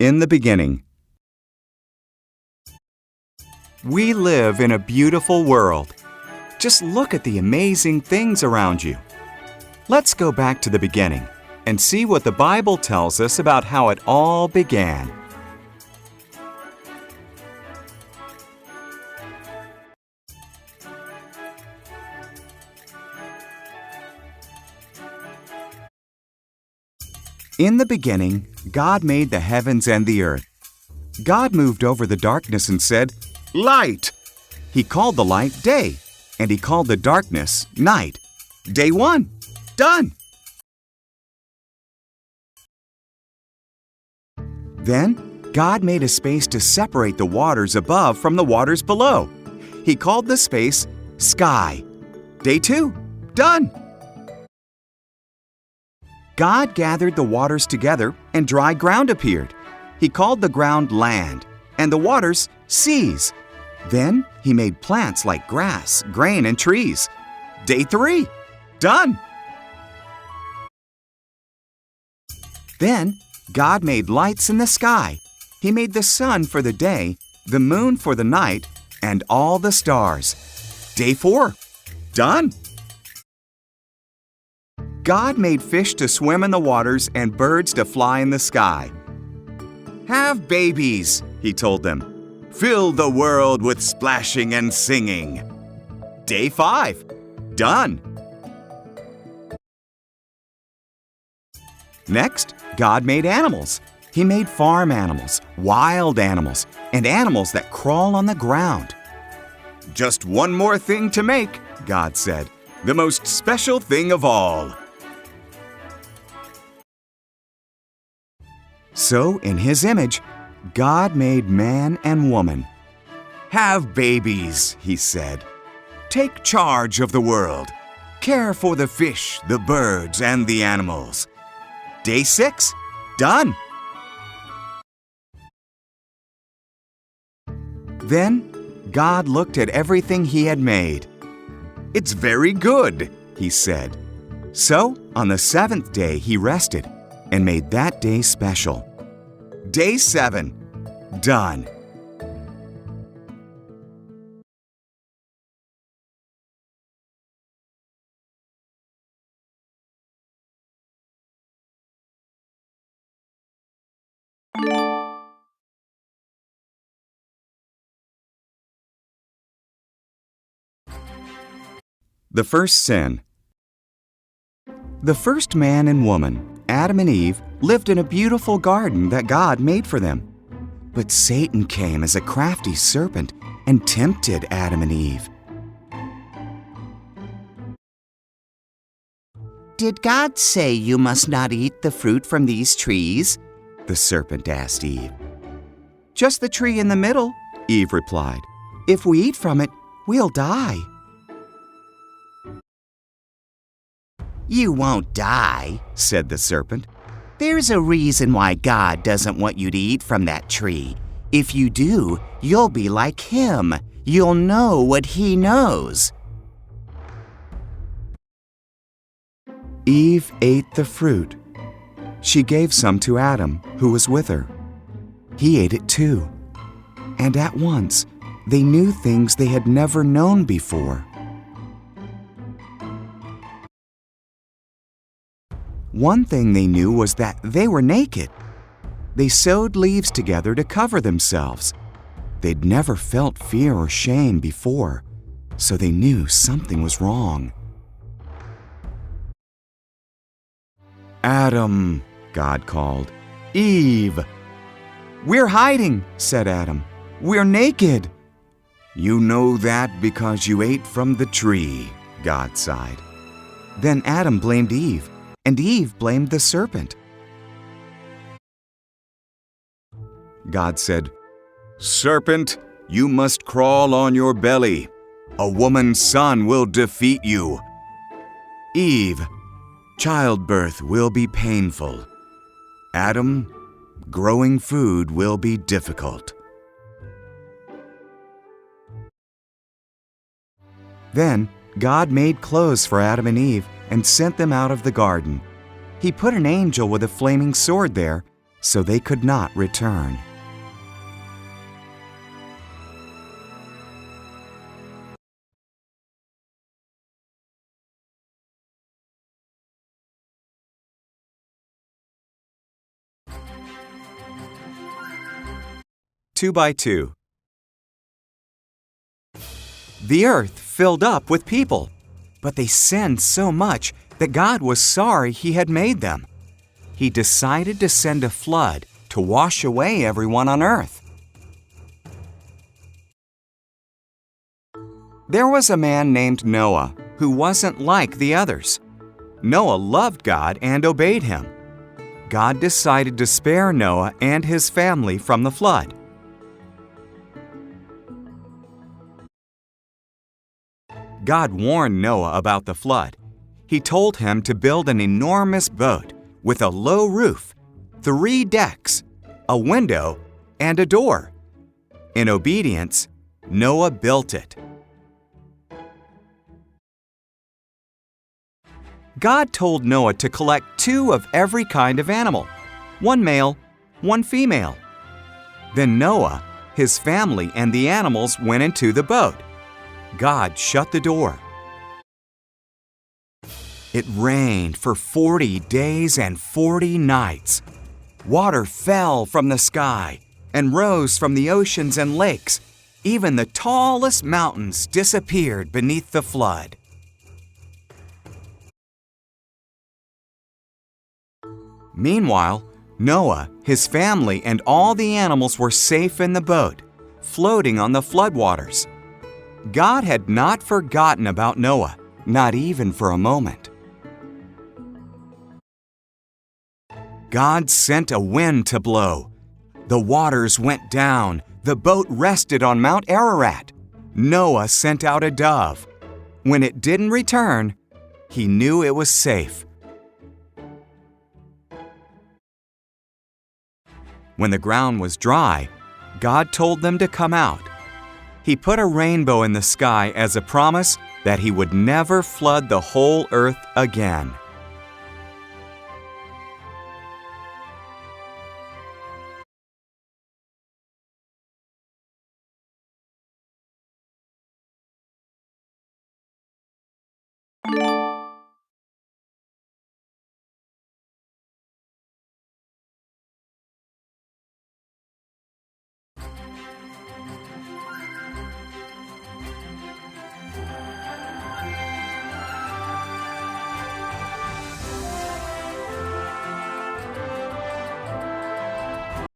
In the beginning. We live in a beautiful world. Just look at the amazing things around you. Let's go back to the beginning and see what the Bible tells us about how it all began. In the beginning, God made the heavens and the earth. God moved over the darkness and said, "Light!" He called the light day, and He called the darkness night. Day 1. Done! Then, God made a space to separate the waters above from the waters below. He called the space sky. Day 2. Done! God gathered the waters together and dry ground appeared. He called the ground land and the waters seas. Then He made plants like grass, grain, and trees. Day 3. Done! Then God made lights in the sky. He made the sun for the day, the moon for the night, and all the stars. Day 4. Done! God made fish to swim in the waters and birds to fly in the sky. "Have babies," He told them. "Fill the world with splashing and singing." Day 5. Done! Next, God made animals. He made farm animals, wild animals, and animals that crawl on the ground. "Just one more thing to make," God said, "the most special thing of all." So, in His image, God made man and woman. "Have babies," He said. "Take charge of the world. Care for the fish, the birds, and the animals." Day 6. Done! Then, God looked at everything He had made. "It's very good," He said. So, on the 7th day, He rested and made that day special. Day 7. Done! The first sin. The first man and woman, Adam and Eve, lived in a beautiful garden that God made for them. But Satan came as a crafty serpent and tempted Adam and Eve. "Did God say you must not eat the fruit from these trees?" The serpent asked Eve. "Just the tree in the middle," Eve replied. "If we eat from it, we'll die." "You won't die," said the serpent. "There's a reason why God doesn't want you to eat from that tree. If you do, you'll be like Him. You'll know what He knows." Eve ate the fruit. She gave some to Adam, who was with her. He ate it too. And at once, they knew things they had never known before. One thing they knew was that they were naked. They sewed leaves together to cover themselves. They'd never felt fear or shame before, so they knew something was wrong. "Adam," God called. "Eve." "We're hiding," said Adam. "We're naked." "You know that because you ate from the tree," God sighed. Then Adam blamed Eve, and Eve blamed the serpent. God said, "Serpent, you must crawl on your belly. A woman's son will defeat you. Eve, childbirth will be painful. Adam, growing food will be difficult." Then God made clothes for Adam and Eve and sent them out of the garden. He put an angel with a flaming sword there so they could not return. Two by two. The earth filled up with people, but they sinned so much that God was sorry He had made them. He decided to send a flood to wash away everyone on earth. There was a man named Noah who wasn't like the others. Noah loved God and obeyed Him. God decided to spare Noah and his family from the flood. God warned Noah about the flood. He told him to build an enormous boat with a low roof, 3 decks, a window, and a door. In obedience, Noah built it. God told Noah to collect 2 of every kind of animal, 1 male, 1 female. Then Noah, his family, and the animals went into the boat. God shut the door. It rained for 40 days and 40 nights. Water fell from the sky and rose from the oceans and lakes. Even the tallest mountains disappeared beneath the flood. Meanwhile, Noah, his family, and all the animals were safe in the boat, floating on the floodwaters. God had not forgotten about Noah, not even for a moment. God sent a wind to blow. The waters went down. The boat rested on Mount Ararat. Noah sent out a dove. When it didn't return, he knew it was safe. When the ground was dry, God told them to come out. He put a rainbow in the sky as a promise that He would never flood the whole earth again.